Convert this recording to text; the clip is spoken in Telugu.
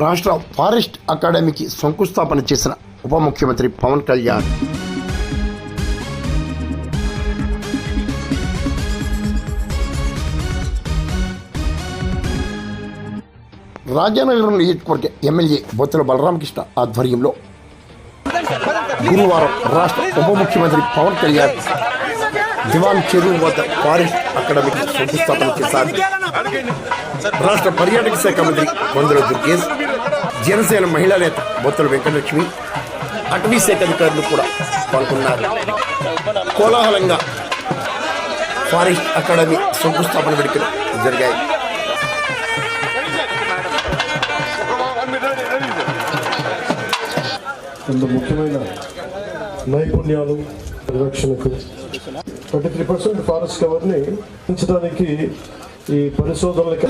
రాష్ట్ర ఫారెస్ట్ అకాడమీకి శంకుస్థాపన చేసిన ఉప ముఖ్యమంత్రి పవన్ కళ్యాణ్ రాజానగరం నియోజకవర్గ ఎమ్మెల్యే బొత్తుల బలరామకృష్ణ ఆధ్వర్యంలో గురువారం రాష్ట్ర ఉప ముఖ్యమంత్రి పవన్ కళ్యాణ్ దివాన్ చెరువు వద్ద ఫారెస్ట్ అకాడమీకి శంకుస్థాపన చేశారు. రాష్ట్ర పర్యాటక శాఖ మంత్రి కొందల దుర్గేష్, జనసేన మహిళా నేత బొత్తుల వెంకటలక్ష్మి, అటవీ శాఖ అధికారులు కూడా పాల్గొన్నారు. కోలాహలంగా ఫారెస్ట్ అకాడమీ శంకుస్థాపన వేడుకలు జరిగాయి. ఇంత ముఖ్యమైన నైపుణ్యాలు పరిరక్షణకు 23% ఫారెస్ట్ కవర్ని పెంచడానికి ఈ పరిశోధనలకి